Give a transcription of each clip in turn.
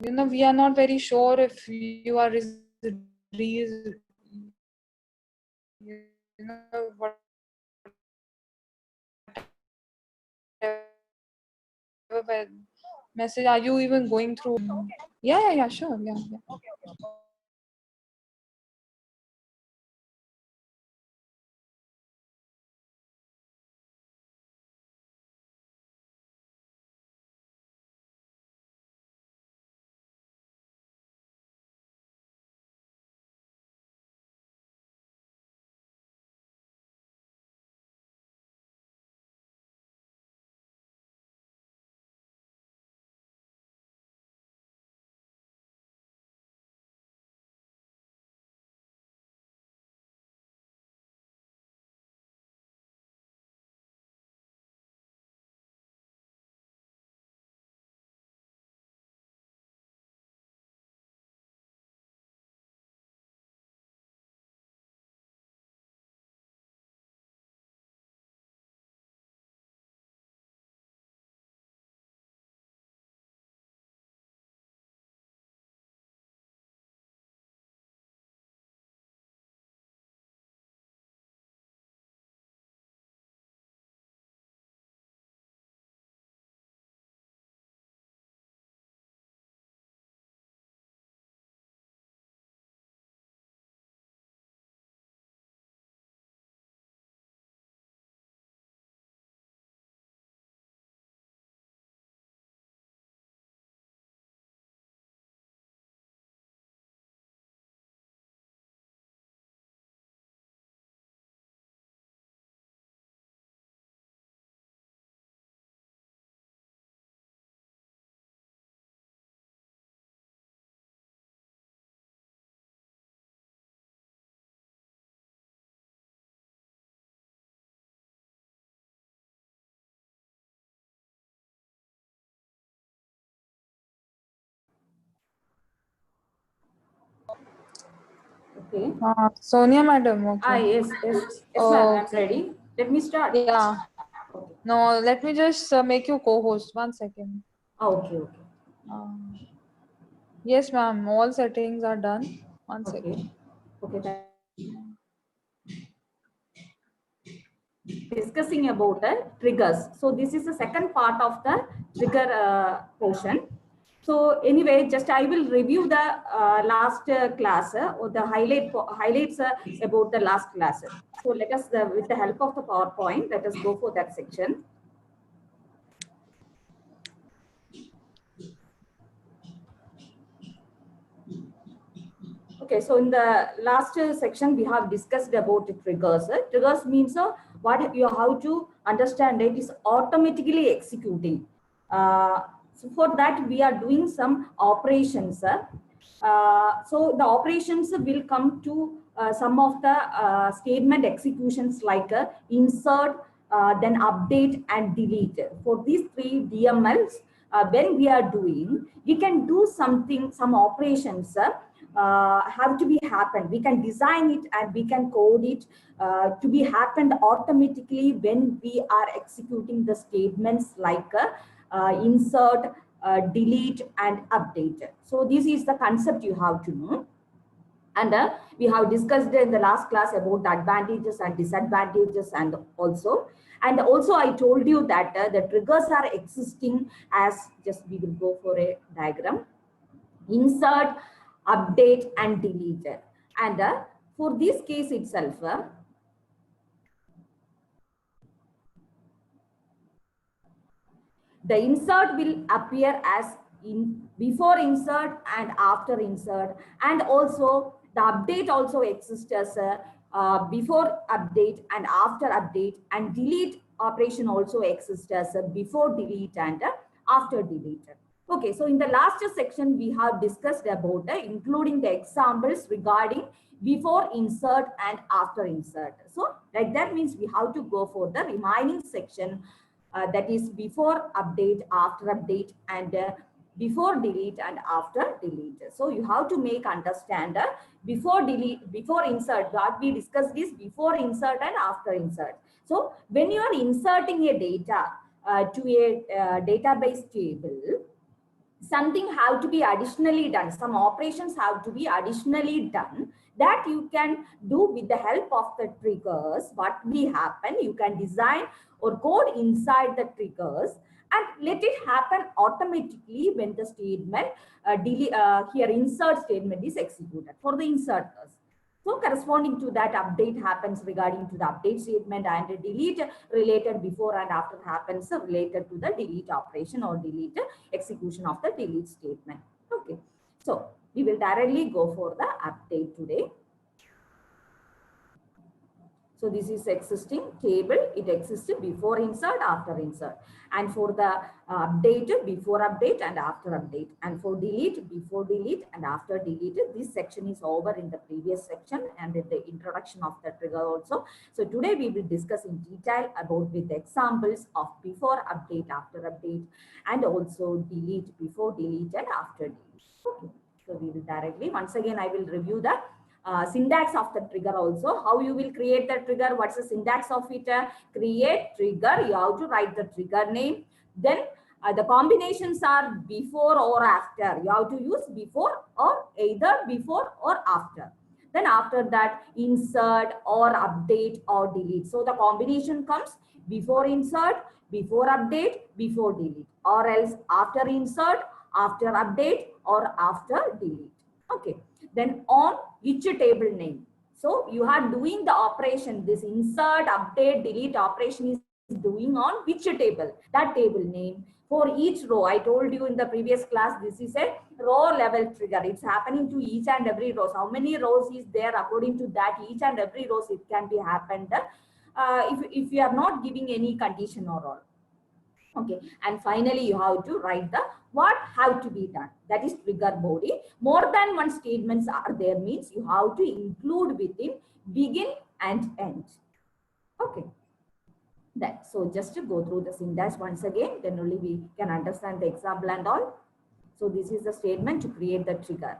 we are not very sure if you are whatever message are you even going through. Yeah, sure, yeah. Okay. Sonia madam, okay. Yes, ma'am. I'm ready. Let me start. Yeah. No, let me just make you co-host. 1 second. Okay. Yes, ma'am. All settings are done. 1 second. Okay. Discussing about the triggers. So this is the second part of the trigger portion. So anyway, just I will review the last class or the highlights about the last class. So let us, with the help of the PowerPoint, let us go for that section. Okay, so in the last section, we have discussed about the triggers. Triggers means what you how to understand it is automatically executing. So for that, we are doing some operations. So the operations will come to some of the statement executions like insert, then update and delete. For these three DMLs, when we are doing, we can do something, some operations have to be happened. We can design it and we can code it to be happened automatically when we are executing the statements like insert, delete and update. So this is the concept you have to know. And we have discussed in the last class about the advantages and disadvantages and also I told you that the triggers are existing as, just we will go for a diagram, insert, update and delete. And for this case itself, the insert will appear as in before insert and after insert, and also the update also exists as before update and after update, and delete operation also exists as before delete and after delete. Okay, so in the last section we have discussed about including the examples regarding before insert and after insert. So like that means we have to go for the remaining section, that is before update, after update, and before delete and after delete. So you have to make understand before delete, before insert. What we discussed is before insert and after insert. So when you are inserting a data to a database table, something have to be additionally done, some operations have to be additionally done, that you can do with the help of the triggers. What will happen, you can design or code inside the triggers and let it happen automatically when the statement here insert statement is executed for the inserters. So corresponding to that, update happens regarding to the update statement, and delete related before and after happens related to the delete operation or delete execution of the delete statement. Okay, so we will directly go for the update today. So this is existing table. It exists before insert, after insert. And for the update, before update and after update. And for delete, before delete and after delete. This section is over in the previous section and in the introduction of the trigger also. So today we will discuss in detail about with examples of before update, after update, and also delete, before delete and after delete. Okay. So we will directly, once again, I will review the syntax of the trigger also. How you will create the trigger, what's the syntax of it? Create trigger, you have to write the trigger name. Then the combinations are before or after. You have to use before or either before or after. Then after that, insert or update or delete. So the combination comes before insert, before update, before delete, or else after insert, after update, or after delete. Okay. Then on which table name. So you are doing the operation, this insert, update, delete operation is doing on which table, that table name. For each row, I told you in the previous class, this is a row level trigger. It's happening to each and every row. How many rows is there, according to that, each and every rows it can be happened if you are not giving any condition or all. Okay, and finally you have to write the what have to be done, that is trigger body. More than one statements are there means you have to include within begin and end. Okay, that, so just to go through the syntax once again, then only we can understand the example and all. So this is the statement to create the trigger.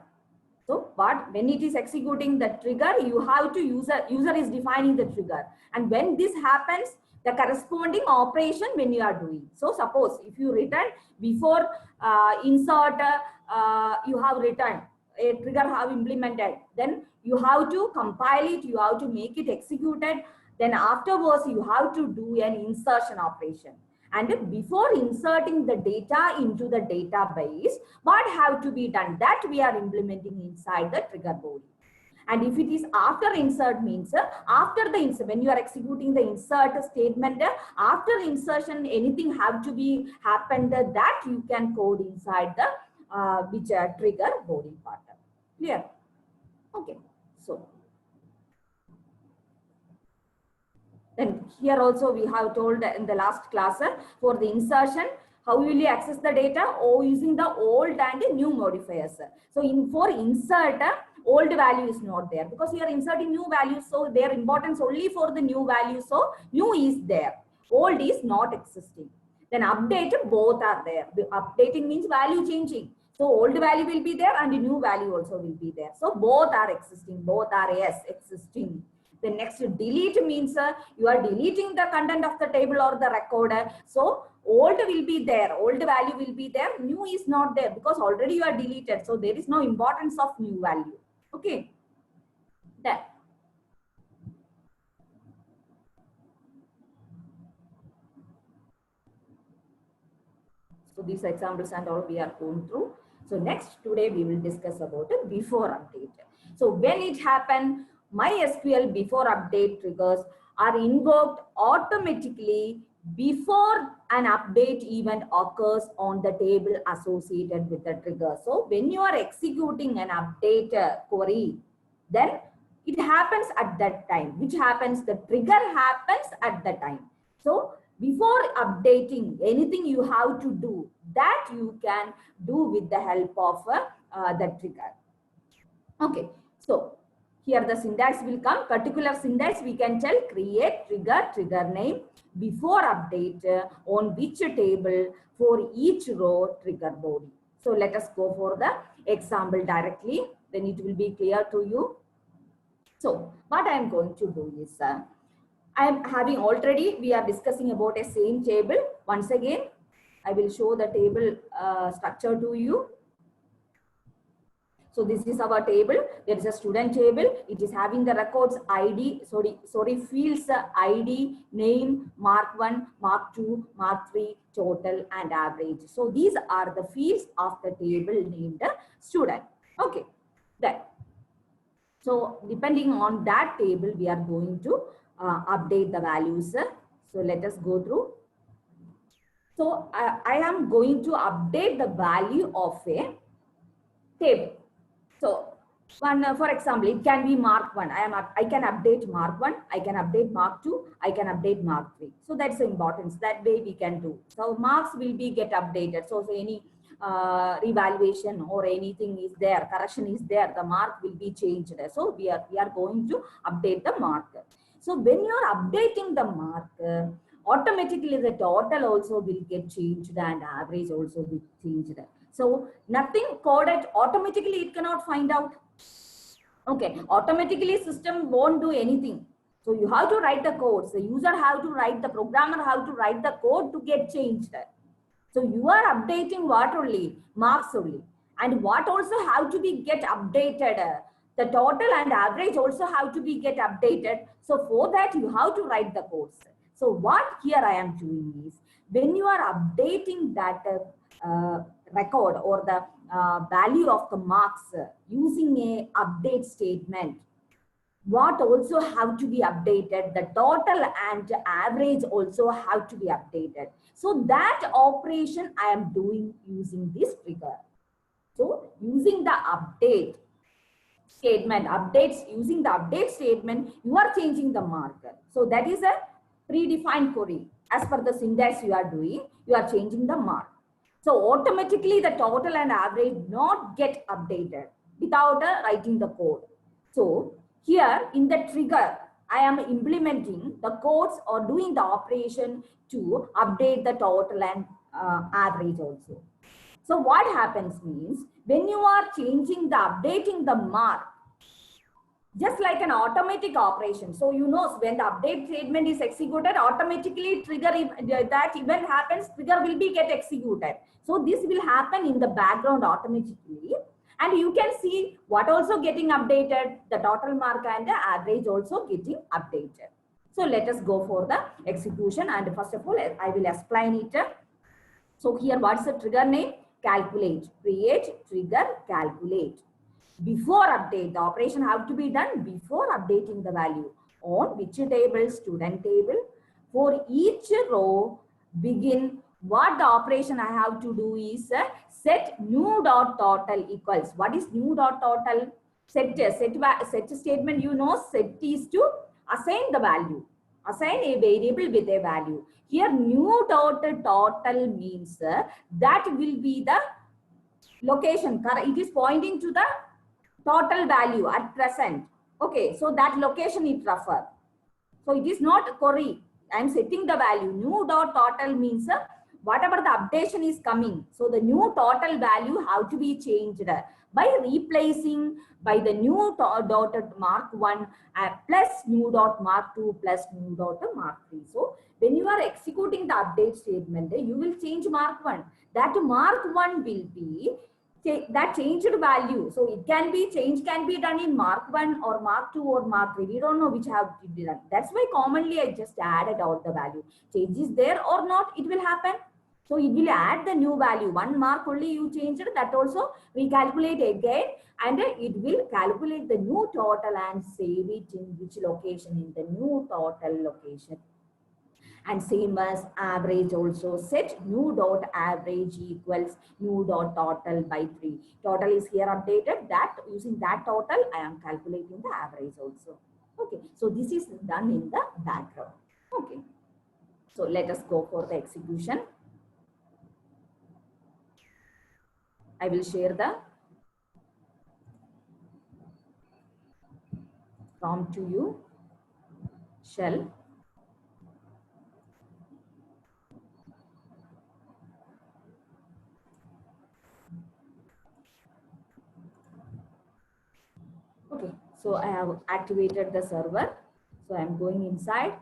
So but when it is executing the trigger, you have to user is defining the trigger, and when this happens, the corresponding operation when you are doing. So suppose if you return before insert, you have returned a trigger have implemented, then you have to compile it, you have to make it executed, then afterwards you have to do an insertion operation. And before inserting the data into the database, what have to be done, that we are implementing inside the trigger body. And if it is after insert means after the insert, when you are executing the insert statement, after insertion anything have to be happened, that you can code inside the trigger body part. Clear? Okay. So then here also we have told in the last class for the insertion, how will you access the data? Or using the old and new modifiers. So for insert, old value is not there because you are inserting new values. So their importance only for the new value. So new is there. Old is not existing. Then update, both are there. The updating means value changing. So old value will be there and the new value also will be there. So both are existing. Both are yes, existing. The next delete means you are deleting the content of the table or the record. So old will be there, old value will be there, new is not there because already you are deleted. So there is no importance of new value. Okay. That. So these examples and all we are going through. So next today we will discuss about it before update. So when it happened, MySQL before update triggers are invoked automatically before an update event occurs on the table associated with the trigger. So when you are executing an update query, then it happens at that time. Which happens, the trigger happens at the time. So before updating, anything you have to do, that you can do with the help of the trigger. Okay, so here the syntax will come. Particular syntax we can tell create trigger, trigger name, before update, on which table, for each row, trigger body. So let us go for the example directly, then it will be clear to you. So what I am going to do is, I am having already, we are discussing about a same table. Once again, I will show the table structure to you. So this is our table. There is a student table. It is having the records ID, fields ID, name, mark 1, mark 2, mark 3, total and average. So these are the fields of the table named student. Okay, then. So depending on that table, we are going to update the values. So let us go through. So I am going to update the value of a table. So for example, it can be mark 1. I can update mark 1. I can update mark 2. I can update mark 3. So that's the importance. That way we can do. So marks will be get updated. So any revaluation or anything is there, correction is there, the mark will be changed. So we are going to update the mark. So when you are updating the mark, automatically the total also will get changed and average also will changed. So nothing coded automatically, it cannot find out. Okay, automatically system won't do anything. So you have to write the codes. The user have to write, the programmer have to write the code to get changed. So you are updating what only? Marks only. And what also have to be get updated? The total and average also have to be get updated. So for that you have to write the codes. So what here I am doing is, when you are updating that record or the value of the marks using a update statement, what also have to be updated, the total and average also have to be updated. So that operation I am doing using this trigger. So using the update statement, using the update statement, you are changing the marker. So that is a predefined query. As per the syntax you are doing, you are changing the mark. So automatically the total and average not get updated without writing the code. So here in the trigger, I am implementing the codes or doing the operation to update the total and average also. So what happens means, when you are changing the updating the mark, just like an automatic operation. So you know, when the update statement is executed, automatically trigger, that event happens, trigger will be get executed. So this will happen in the background automatically. And you can see what also getting updated, the total mark and the average also getting updated. So let us go for the execution. And first of all, I will explain it. So here, what's the trigger name? Calculate, create, trigger, calculate. Before update, the operation have to be done before updating the value. On which table? Student table. For each row, begin. What the operation I have to do is set new dot total equals. What is new dot total? Set statement, you know, set is to assign the value. Assign a variable with a value. Here new total means that will be the location. It is pointing to the total value at present. Okay, so that location it refer. So it is not query. I am setting the value. New dot total means whatever the updation is coming. So the new total value have to be changed by replacing by the new dot mark 1 plus new dot mark 2 plus new dot mark 3. So when you are executing the update statement, you will change mark 1. That mark 1 will be that changed value. So it can be change can be done in mark 1 or mark 2 or mark 3. We don't know which have to be done. That's why commonly I just added all the value. Change is there or not, it will happen. So it will add the new value. 1 mark only you changed, that also we calculate again, and it will calculate the new total and save it in which location, in the new total location. And same as average also, set new dot average equals new dot total by 3. Total is here updated. That using that total, I am calculating the average also. Okay, so this is done in the background. Okay, so let us go for the execution. I will share the prompt to you. Shell. Okay, so I have activated the server. So I'm going inside.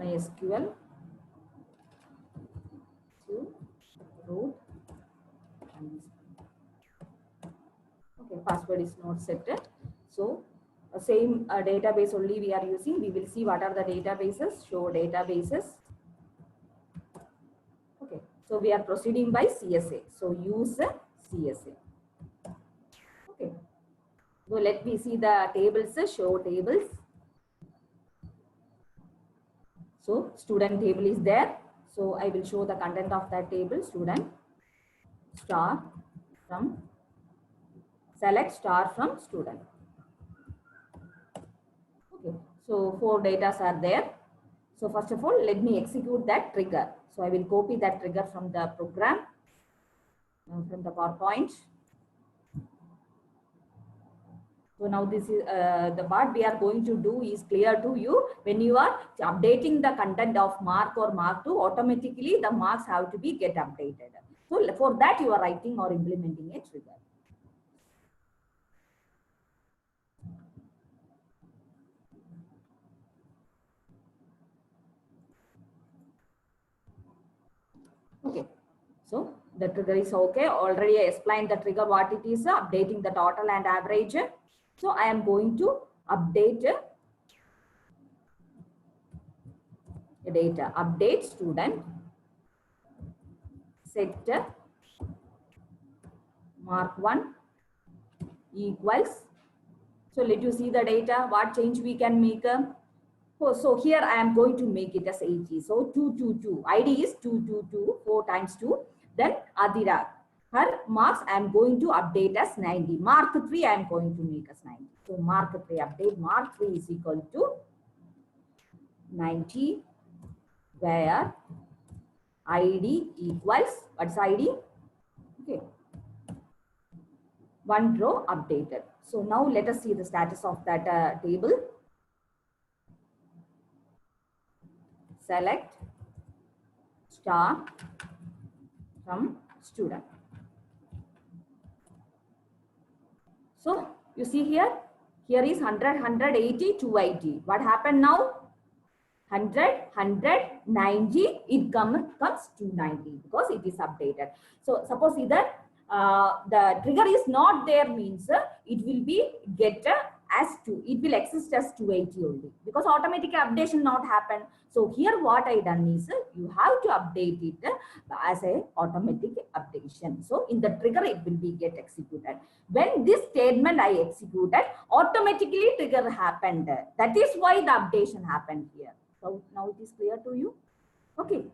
MySQL to root. Okay, password is not set. So same database only we are using. We will see what are the databases. Show databases. Okay, so we are proceeding by CSA. So use CSA. Okay, so let me see the tables. Show tables. So student table is there. So I will show the content of that table. Student star from select star from student. Okay, so 4 data are there. So first of all, let me execute that trigger. So I will copy that trigger from the program, from the PowerPoint. So now this is the part we are going to do is clear to you. When you are updating the content of mark or mark 2, automatically the marks have to be get updated. So for that you are writing or implementing a trigger. Okay, so the trigger is okay. Already I explained the trigger, what it is, updating the total and average. So I am going to update the data. Update student set mark 1 equals. So let you see the data, what change we can make. So here I am going to make it as 80. So 222. ID is 222, 4 times 2. Then Adira, her marks I am going to update as 90. Mark 3 I am going to make as 90. So mark 3 update. Mark 3 is equal to 90, where ID equals, what's ID? Okay, 1 row updated. So now let us see the status of that table. Select star from student. So you see here is 100, 180, 280. What happened now? 100, 100, 90, it comes 290 because it is updated. So suppose either the trigger is not there, means it will be get as 2, it will exist as 280 only because automatic updation not happen. So here what I done is you have to update it as a automatic updation. So in the trigger it will be get executed. When this statement I executed, automatically trigger happened. That is why the updation happened here. So now it is clear to you. Okay.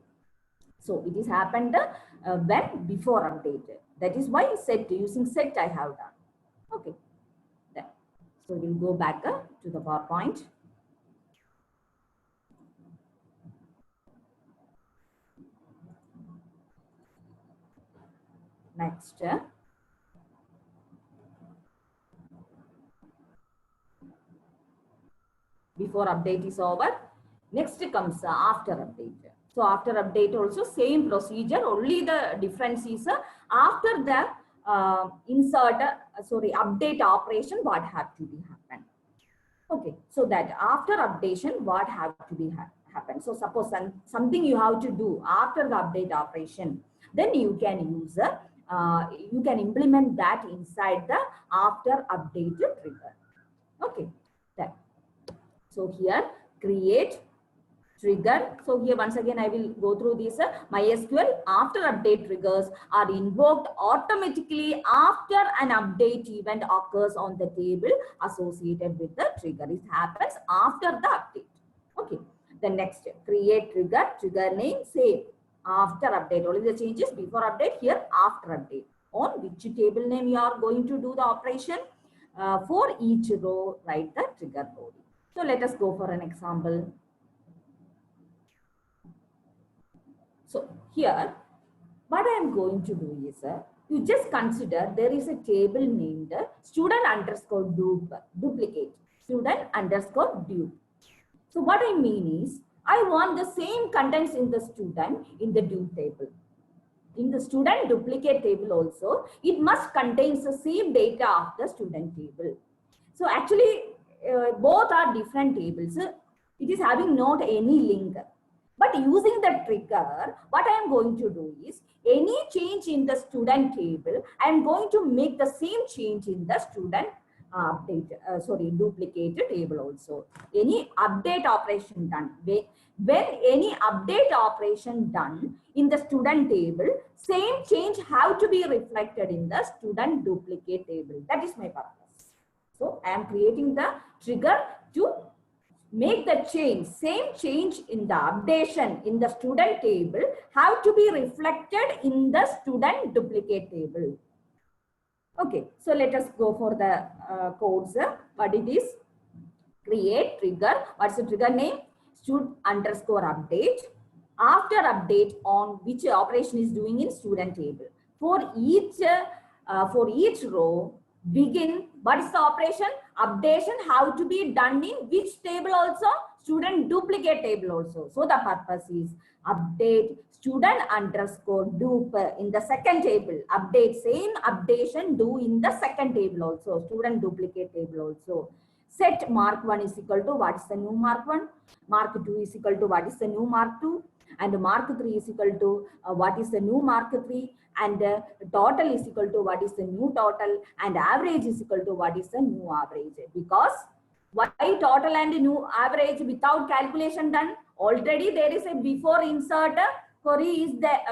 So it is happened when before updated. That is why set, using set I have done. Okay. Then, so we'll go back to the PowerPoint. Next. Before update is over. Next comes after update. So after update also same procedure, only the difference is after the update operation, what have to be happen. Okay, so that after updation, what have to be happen. So suppose something you have to do after the update operation, then you can use you can implement that inside the after update trigger. Okay, that. So here create trigger. So here once again I will go through this. MySQL after update triggers are invoked automatically after an update event occurs on the table associated with the trigger. It happens after the update. Okay. The next step, create trigger. Trigger name same after update. Only the changes before update, here after update. On which table name you are going to do the operation. For each row, write the trigger code. So let us go for an example. So here, what I am going to do is, you just consider there is a table named student underscore duplicate, student underscore dupe. So what I mean is, I want the same contents in the student in the dupe table. In the student duplicate table also, it must contain the same data of the student table. So actually, both are different tables. It is having not any link. But using the trigger, what I am going to do is any change in the student table, I am going to make the same change in the student duplicated table also. Any update operation done, when any update operation done in the student table, same change have to be reflected in the student duplicate table. That is my purpose. So I am creating the trigger to make the change, same change in the updation in the student table have to be reflected in the student duplicate table. Okay, so let us go for the codes. What it is? Create trigger. What's the trigger name? Stud_update. After update on which operation is doing in student table. For each row, begin. What is the operation? Updation how to be done in which table also? Student duplicate table also. So the purpose is update student_dup in the second table. Update, same updation do in the second table also. Student duplicate table also. Set mark 1 is equal to what is the new mark 1? Mark 2 is equal to what is the new mark 2? And mark 3 is equal to what is the new mark 3? And total is equal to what is the new total, and average is equal to what is the new average. Because why total and new average without calculation done? Already there is a before insert query is there,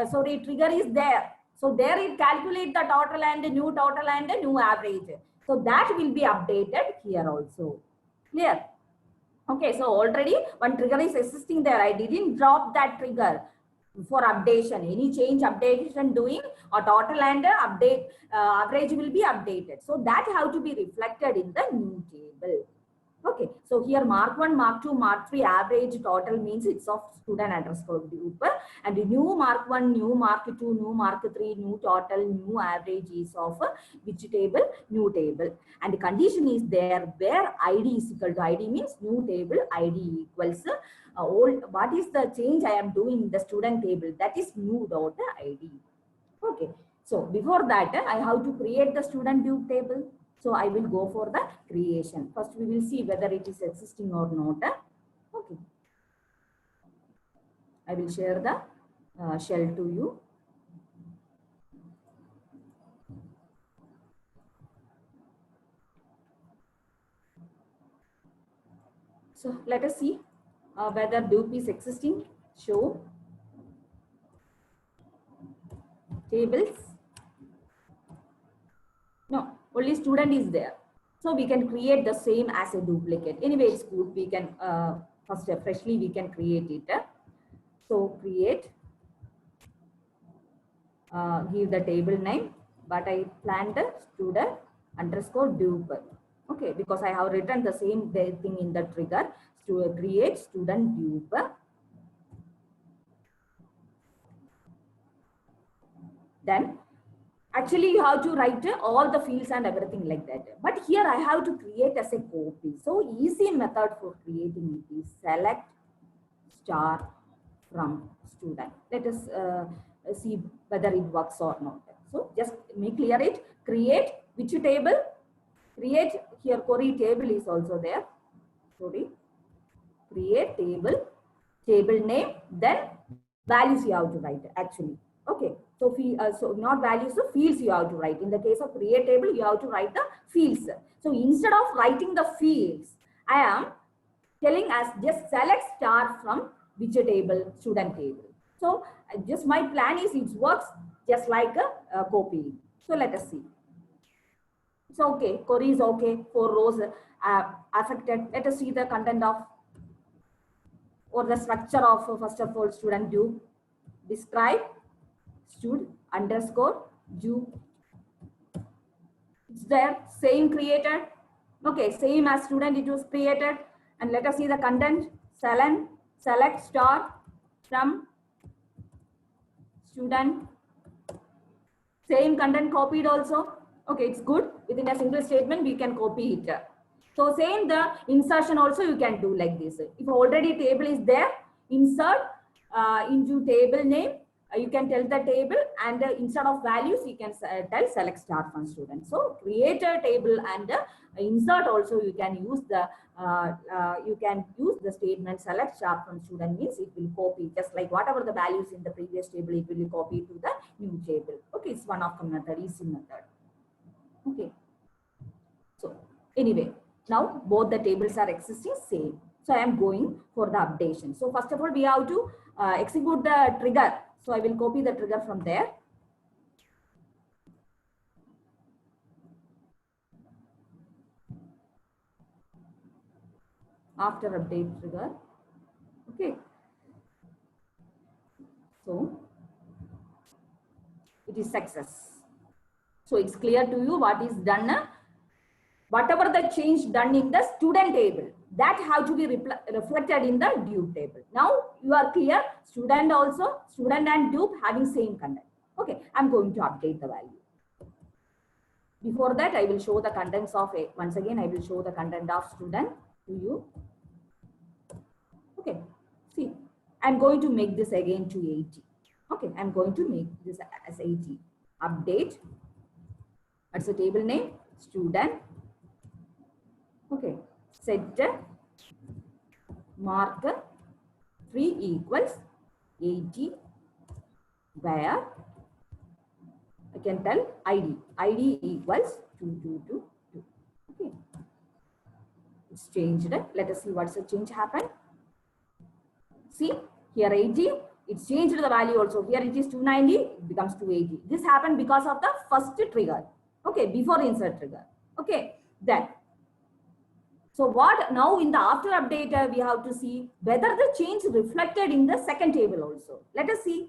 trigger is there. So there it calculate the total and the new average. So that will be updated here also. Clear? Okay, so already one trigger is existing there. I didn't drop that trigger for updation. Any change updation doing or total and update average will be updated. So that have to be reflected in the new table. Okay, so here mark 1, mark 2, mark 3 average total means it's of student_dup, and new mark 1, new mark 2, new mark 3, new total, new average is of which table? New table. And the condition is there where ID is equal to ID means new table ID equals old. What is the change I am doing in the student table? That is new dot ID. Okay, so before that I have to create the student dup table. So I will go for the creation. First we will see whether it is existing or not. Okay. I will share the shell to you. So let us see whether dup is existing. Show tables. No, only student is there. So we can create the same as a duplicate. Anyway, it's good. We can first freshly we can create it. So create, give the table name, but I planned student_dup. Okay, because I have written the same thing in the trigger to create student dup. Then actually you have to write all the fields and everything like that. But here I have to create as a copy. So easy method for creating it is select star from student. Let us see whether it works or not. So just make clear it. Create which table? Create here query table is also there. Sorry. Create table, table name, then values you have to write actually. Okay. So, so not values, so fields you have to write. In the case of create table, you have to write the fields. So instead of writing the fields, I am telling us just select star from which table? Student table. So just my plan is it works just like a copy. So let us see. It's okay. Query is okay. 4 rows affected. Let us see the content of or the structure of first of all student dup. Describe stud_dup. It's there, same created. Okay, same as student it was created. And let us see the content. Select star from student. Same content copied also. Okay, it's good. Within a single statement, we can copy it. So same the insertion also you can do like this. If already table is there, insert into table name. you can tell the table, and instead of values, you can tell select star from student. So create a table and insert also you can use the statement select star from student, means it will copy just like whatever the values in the previous table, it will copy to the new table. Okay, it's one of the method, easy method. Okay. So anyway, now both the tables are existing same. So I am going for the updation. So first of all, we have to execute the trigger. So I will copy the trigger from there. After update trigger. Okay. So it is success. So it's clear to you what is done. Whatever the change done in the student table, that have to be reflected in the dupe table. Now you are clear, student and dupe having same content. Okay, I'm going to update the value. Before that, I will show the contents of a, once again, I will show the content of student to you. Okay, see, I'm going to make this again to 80. Okay, I'm going to make this as 80. Update. What's the table name? Student. Okay, set mark 3 equals 80, where I can tell ID equals 2222. Okay, it's changed. Let us see what's the change happened. See here 80, it's changed the value also. Here it is 290, it becomes 280. This happened because of the first trigger. Okay, before insert trigger. Okay, then. So what now in the after update, we have to see whether the change reflected in the second table also. Let us see.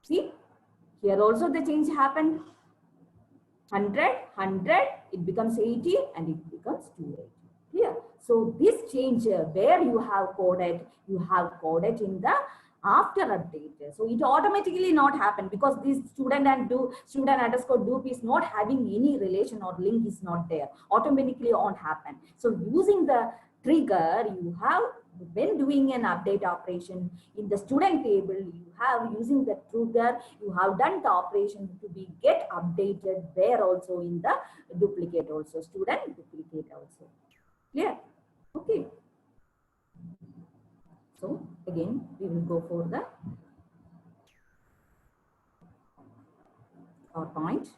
See, here also the change happened. 100, it becomes 80 and it becomes 280. Clear? So this change where you have coded in the after update. So it automatically not happen because this student underscore dupe is not having any relation or link is not there. Automatically won't happen. So using the trigger, you have, when doing an update operation in the student table, you have using the trigger, you have done the operation to be get updated there also in the duplicate also, student duplicate also. Clear? Okay. So again, we will go for the PowerPoint.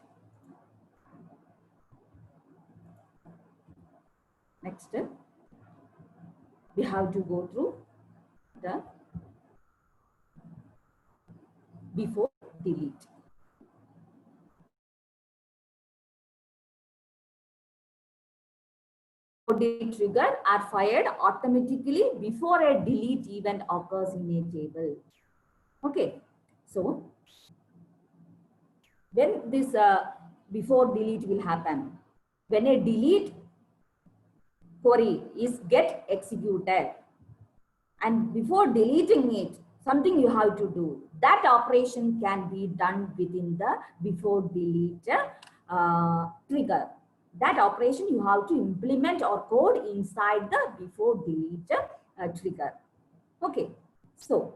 Next, we have to go through the before delete. Delete trigger are fired automatically before a delete event occurs in a table. Okay, so when this before delete will happen, when a delete query is get executed, and before deleting it, something you have to do. That operation can be done within the before delete trigger. That operation you have to implement or code inside the before delete trigger. Okay, so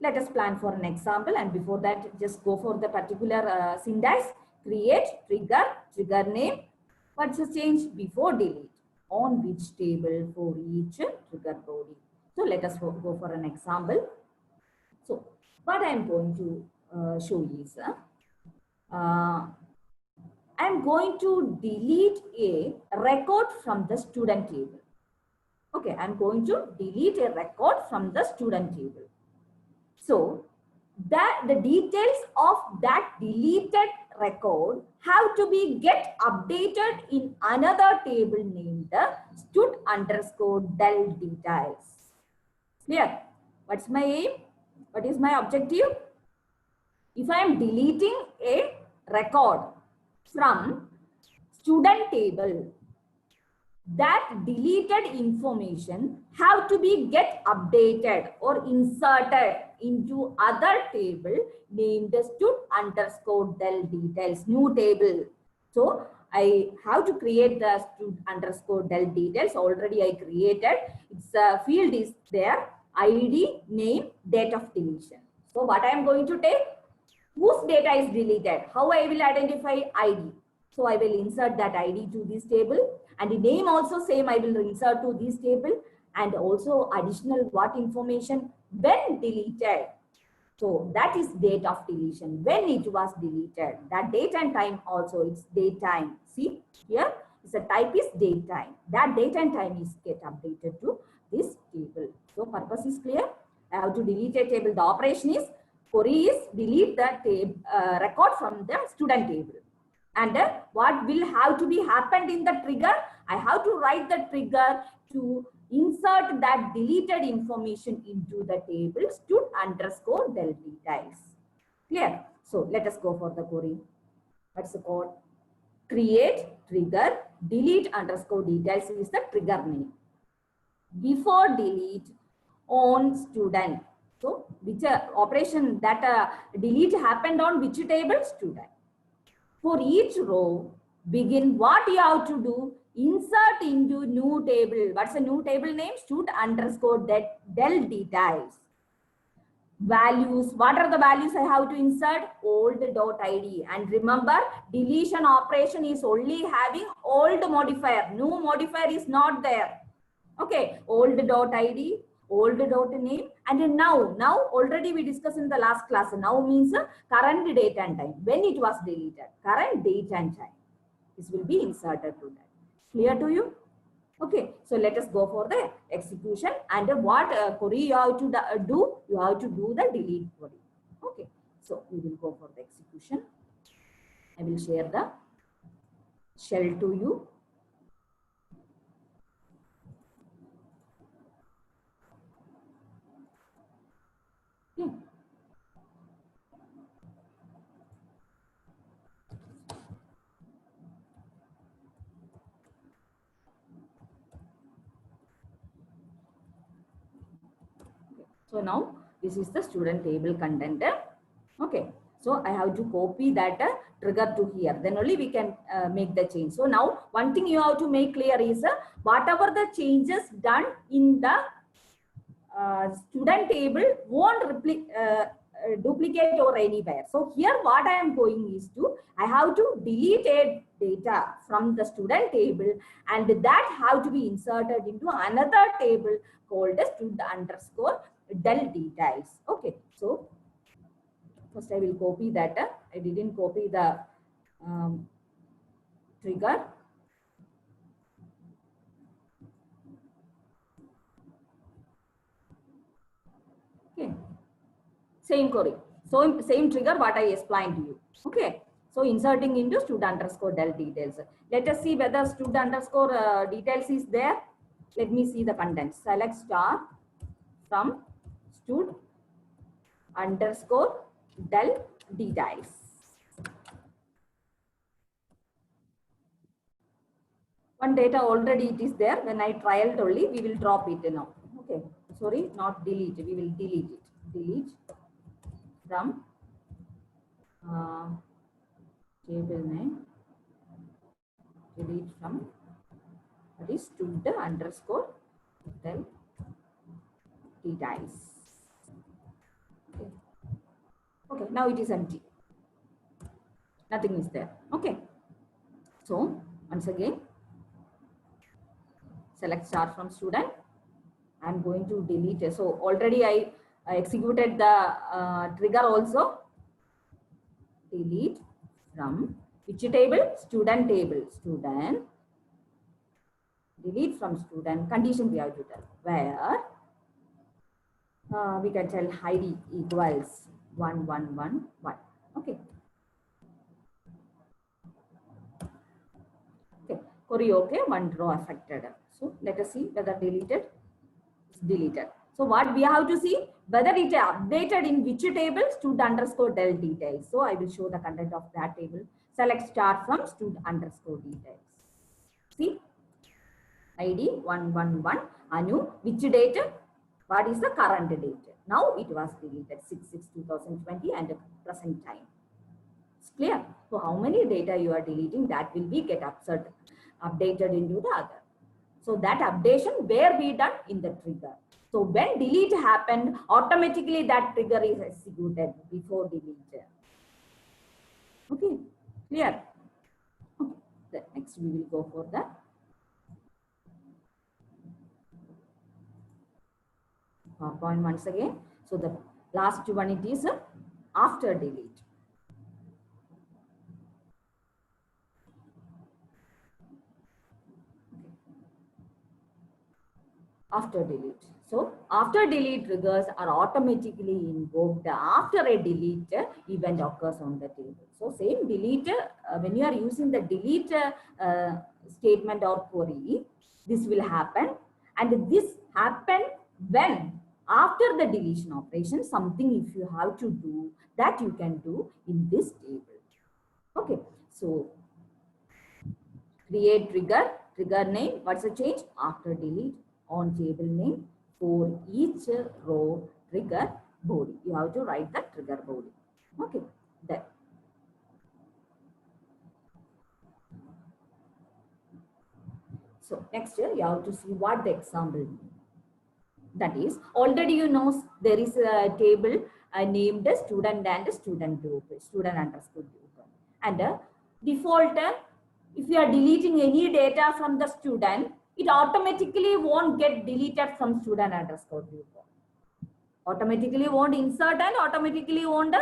let us plan for an example, and before that, just go for the particular syntax. Create trigger, trigger name. What's the change? Before delete. On which table for each trigger body. So let us go for an example. So what I am going to show is I am going to delete a record from the student table. Okay, I am going to delete a record from the student table. So that the details of that deleted record have to be get updated in another table named stud underscore del details. Clear? What's my aim? What is my objective? If I am deleting a record from student table, that deleted information have to be get updated or inserted into other table named stud underscore del details, new table. So I have to create the stud underscore del details. Already I created. Its field is there. ID, name, date of deletion. So what I am going to take? Whose data is deleted? How I will identify ID? So I will insert that ID to this table, and the name also same I will insert to this table, and also additional what information when deleted. So that is date of deletion, when it was deleted. That date and time also, it's date time. See here, the type is date time. That date and time is get updated to this table. So purpose is clear. I have to delete a table. The operation is query is delete the table, record from the student table. And what will have to be happened in the trigger? I have to write the trigger to insert that deleted information into the table stud_del details. Clear? So let us go for the query. What's the code? Create trigger delete_details is the trigger name. Before delete on student. So which operation that delete happened on which table? Student. For each row, begin what you have to do, insert into new table. What's the new table name? Stud_del details. Values, what are the values I have to insert? Old.id. And remember, deletion operation is only having old modifier. New modifier is not there. Okay, old.id, old.name, and now already we discussed in the last class. Now means current date and time, when it was deleted, current date and time. This will be inserted to that. Clear to you? Okay, so let us go for the execution. And what query you have to do? You have to do the delete query. Okay, so we will go for the execution. I will share the shell to you. Okay. So now this is the student table content. Okay, so I have to copy that trigger to here. Then only we can make the change. So now one thing you have to make clear is whatever the changes done in the student table won't duplicate or anywhere. So here what I am going is to, I have to delete a data from the student table, and that have to be inserted into another table called as stud_del details. Okay, so first I will copy that. I didn't copy the trigger. Okay, same query. So same trigger what I explained to you. Okay, so inserting into stud_del details. Let us see whether stud_details is there. Let me see the contents. Select star from stud_del details. One data already it is there. When I trialed only, we will drop it now. Okay, sorry, not delete. We will delete it. Delete from table name. Delete from that is stud_del details. Okay. Okay, now it is empty. Nothing is there. Okay. So once again, select star from student. I'm going to delete it. So already I executed the trigger also. Delete from which table? Student table. Student. Delete from student. Condition we have to tell. Where we can tell ID equals 1111. Okay. Okay. Query okay. One row affected. So let us see whether deleted. It's deleted. So what we have to see, whether it is updated in which table? Stud_del details. So I will show the content of that table. Select star from stud_details. See, ID 111. Anu, which date? What is the current date? Now it was deleted 6/6/2020 and present time. It's clear. So how many data you are deleting, that will be get updated into the other. So that updation where be done in the trigger. So when delete happened, automatically that trigger is executed before delete. Okay, clear? Okay. Then next we will go for the PowerPoint once again. So the last one it is after delete. After delete. So after delete triggers are automatically invoked after a delete event occurs on the table. So same delete, when you are using the delete statement or query, this will happen. And this happen when after the deletion operation, something if you have to do that you can do in this table. Okay, so create trigger name, what's the change? After delete, on table name, for each row trigger body. You have to write the trigger body. Okay, then. So next you have to see what the example means. That is, already you know there is a table named student and student group, student underscore group. And default, if you are deleting any data from the student, it automatically won't get deleted from student underscore group. Automatically won't insert and automatically won't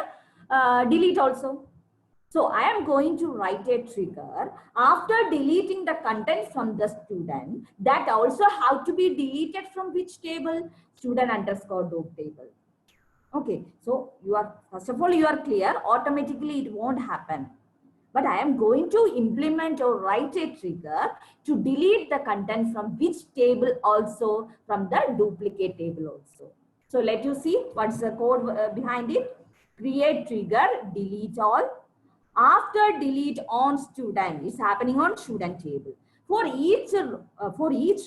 delete also. So I am going to write a trigger after deleting the content from the student that also have to be deleted from which table? Student underscore group table. Okay, so you are, first of all, you are clear, automatically it won't happen. But I am going to implement or write a trigger to delete the content from which table also, from the duplicate table also. So let you see what's the code behind it. Create trigger, delete all. After delete on student, it's happening on student table. For each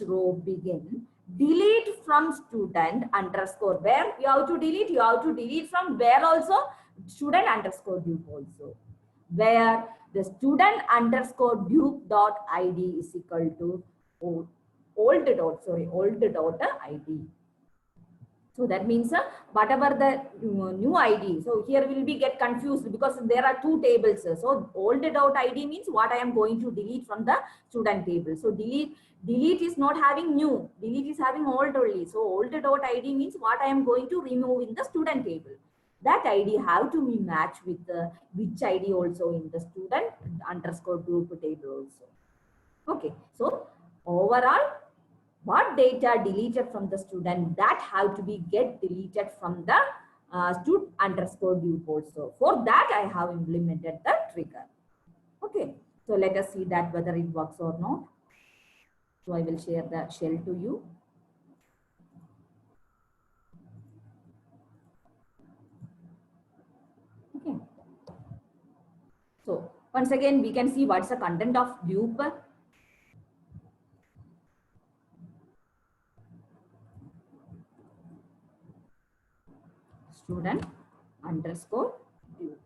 row begin, delete from student underscore where you have to delete from where also? Student underscore group also, where the student underscore group dot id is equal to old dot id. So that means whatever the new ID. So here will be get confused because there are two tables. So old dot ID means what I am going to delete from the student table. So delete is not having new. Delete is having old only. So old dot ID means what I am going to remove in the student table. That ID have to be matched with which ID also in the student underscore group table also. Okay. So overall, what data deleted from the student that have to be get deleted from the student underscore group also. For that I have implemented the trigger. Okay, so let us see that whether it works or not. So I will share the shell to you. Okay, so once again we can see what's the content of group. Student underscore group.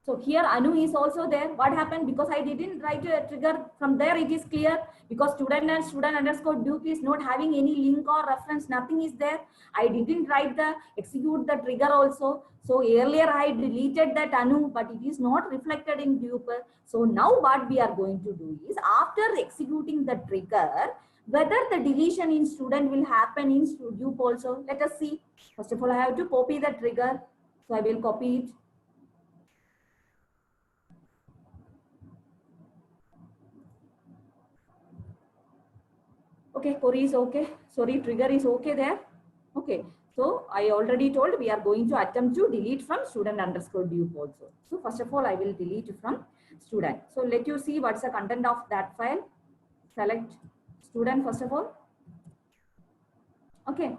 So here Anu is also there. What happened? Because I didn't write a trigger from there, it is clear. Because student and student underscore group is not having any link or reference, nothing is there. I didn't write the execute the trigger also. So earlier I deleted that Anu, but it is not reflected in group. So now what we are going to do is after executing the trigger, whether the deletion in student will happen in group also. Let us see. First of all, I have to copy the trigger. So I will copy it. Okay, query is okay. Sorry, trigger is okay there. Okay, so I already told we are going to attempt to delete from student underscore group also. So first of all, I will delete from student. So let you see what's the content of that file. Select student first of all. Okay,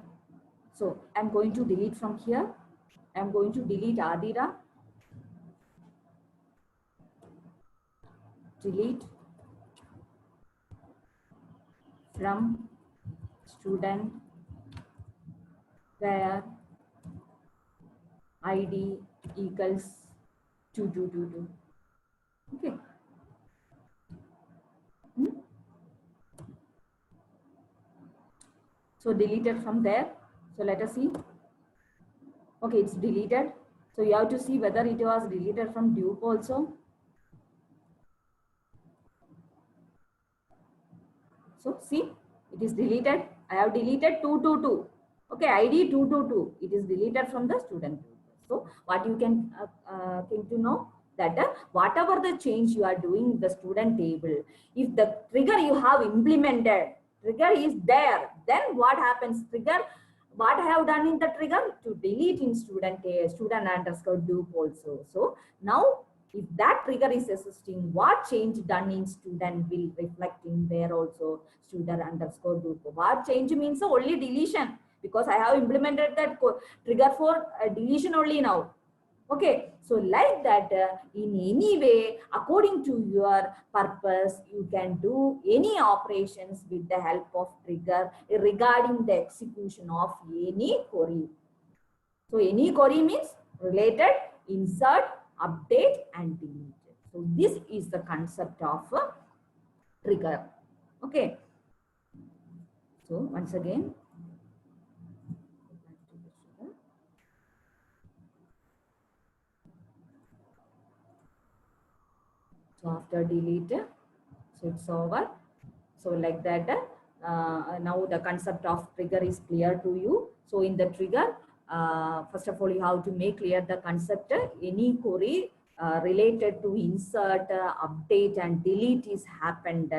so I'm going to delete from here. I'm going to delete Adira. Delete from student where ID equals 2222. Okay. So deleted from there. So let us see. Okay, it's deleted. So you have to see whether it was deleted from dupe also. So see, it is deleted. I have deleted 222. Okay, ID 222. It is deleted from the student. So what you can came to know that whatever the change you are doing in the student table, if the trigger you have implemented, trigger is there, then what happens? Trigger, what I have done in the trigger to delete in student underscore dupe also. So now if that trigger is existing, what change done in student will reflect in there also student underscore dupe. What change means only deletion, because I have implemented that trigger for deletion only now. Okay, so like that, in any way, according to your purpose, you can do any operations with the help of trigger regarding the execution of any query. So any query means related, insert, update, and delete. So this is the concept of a trigger. Okay. So once again, so after delete, so it's over. So like that, now the concept of trigger is clear to you. So in the trigger, first of all, you have to make clear the concept. Any query related to insert, update, and delete is happened.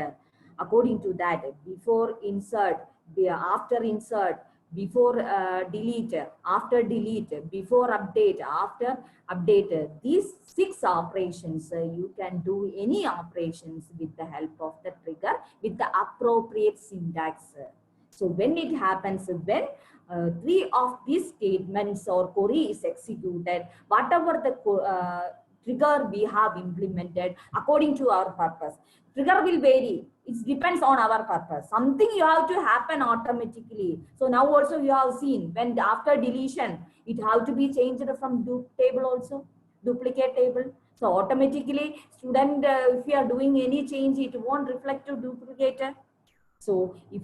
According to that, before insert, after insert, before delete, after delete, before update, after update. These 6 operations, you can do any operations with the help of the trigger with the appropriate syntax. So when it happens, when 3 of these statements or query is executed, whatever the trigger we have implemented according to our purpose. Trigger will vary. It depends on our purpose. Something you have to happen automatically. So now also you have seen when after deletion, it have to be changed from dupe table also, duplicate table. So automatically student, if you are doing any change, it won't reflect to duplicate. So if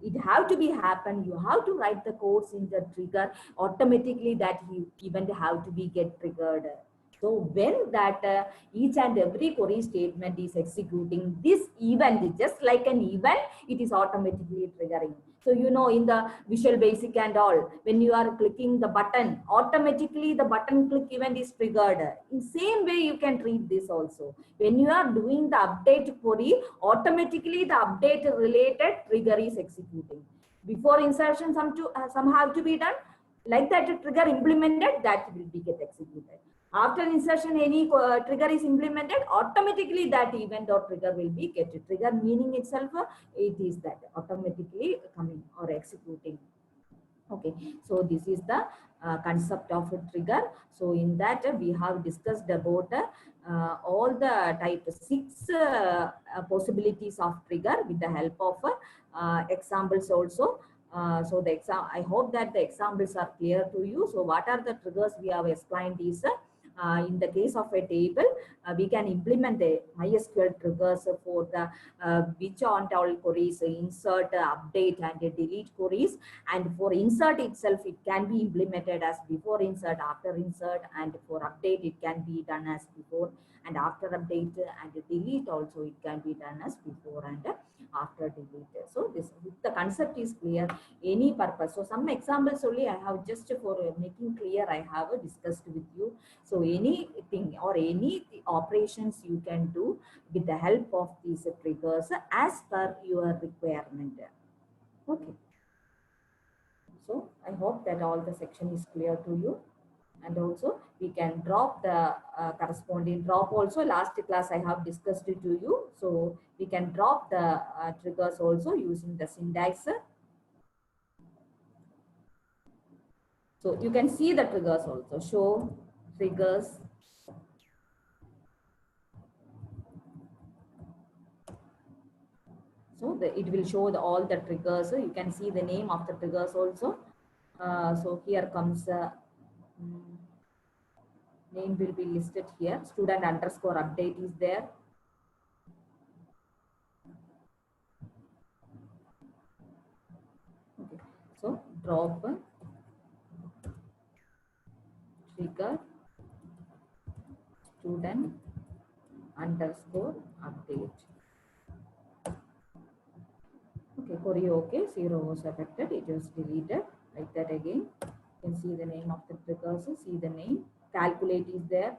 it have to be happen, you have to write the codes in the trigger automatically, that event have to be get triggered. So when that each and every query statement is executing, this event, just like an event, it is automatically triggering. So you know, in the Visual Basic and all, when you are clicking the button, automatically the button click event is triggered. In same way, you can treat this also. When you are doing the update query, automatically the update related trigger is executing. Before insertion, some have to be done. Like that, trigger implemented, that will be get executed. After insertion, any trigger is implemented, automatically that event or trigger will be get trigger, meaning itself, it is that automatically coming or executing. Okay, so this is the concept of a trigger. So in that we have discussed about all the type 6 possibilities of trigger with the help of examples also. So the I hope that the examples are clear to you. So what are the triggers we have explained is in the case of a table, we can implement the MySQL triggers for the which on all queries, insert, update, and delete queries. And for insert itself, it can be implemented as before insert, after insert, and for update, it can be done as before and after update, and delete also it can be done as before and after delete. So this, the concept is clear, any purpose. So some examples only I have just for making clear, I have discussed with you. So anything or any operations you can do with the help of these triggers as per your requirement. Okay. So I hope that all the section is clear to you. And also we can drop the corresponding drop also. Last class I have discussed it to you. So we can drop the triggers also using the syntax. So you can see the triggers also. Show triggers. So it will show all the triggers. You can see the name of the triggers also. So here comes name will be listed here. Student underscore update is there. Okay. drop trigger student underscore update. Okay, query okay, 0 was affected, it was deleted. Like that again. You can see the name of the triggers, see the name, calculate is there.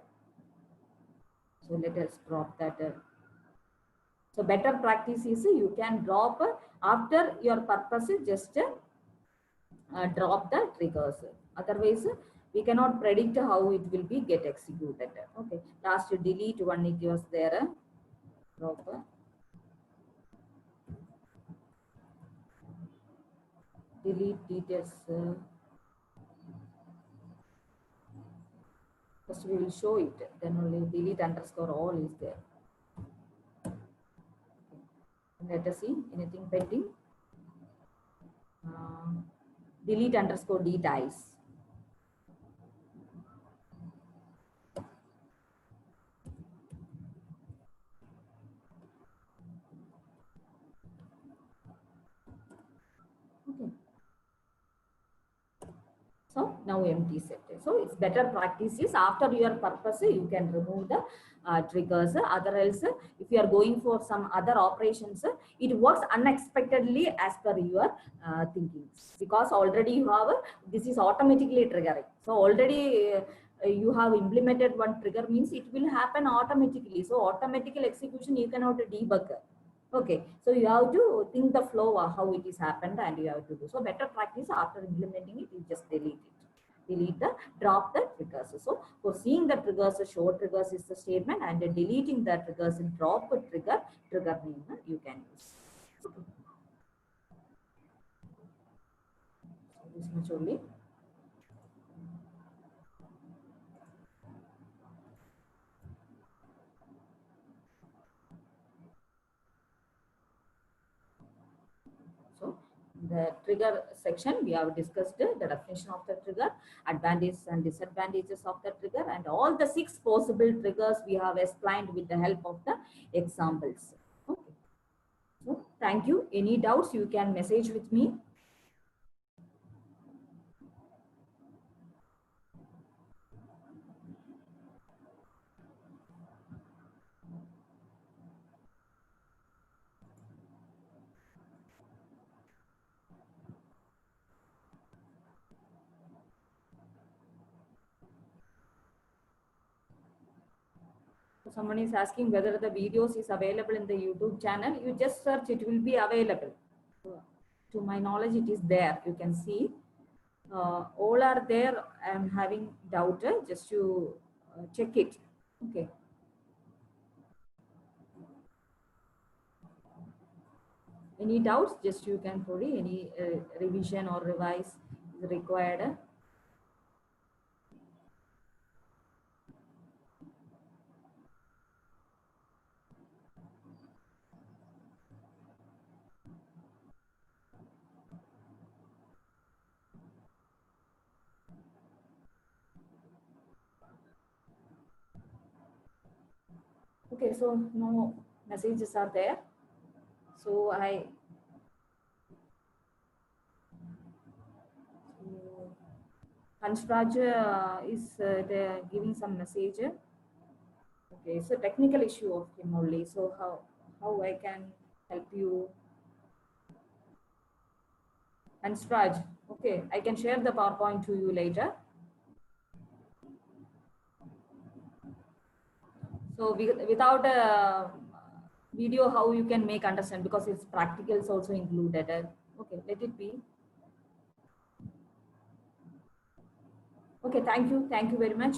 So let us drop that. So better practice is you can drop after your purpose is just drop the triggers. Otherwise, we cannot predict how it will be get executed. Okay, last delete one it was there. Drop delete details. First we will show it, then only delete underscore all is there. Let us see anything pending. Delete underscore details. Okay. So now empty set. So it's better practice is after your purpose you can remove the triggers. Other else if you are going for some other operations, it works unexpectedly as per your thinking, because already you have this is automatically triggering. So already you have implemented one trigger means it will happen automatically. So automatical execution you cannot debug. Okay, so you have to think the flow of how it is happened and you have to do. So better practice after implementing it, you just delete it. Delete the, drop the triggers. So for seeing the triggers, show triggers is the statement, and deleting the triggers and drop a trigger name you can use. Okay. So this much only. So the trigger section, we have discussed the definition of the trigger, advantages and disadvantages of the trigger, and all the 6 possible triggers we have explained with the help of the examples. Okay. So thank you. Any doubts you can message with me. Someone is asking whether the videos is available in the YouTube channel. You just search, it will be available. To my knowledge, it is there. You can see. All are there. I am having doubt. Just to check it. Okay. Any doubts? Just you can put any revision or revise is required. Okay, so no messages are there. So Hansraj is giving some message. Okay, it's a technical issue of him only. So how I can help you? Hansraj, okay, I can share the PowerPoint to you later. So without a video, how you can make understand, because it's practicals also included. Okay, let it be. Okay, thank you very much.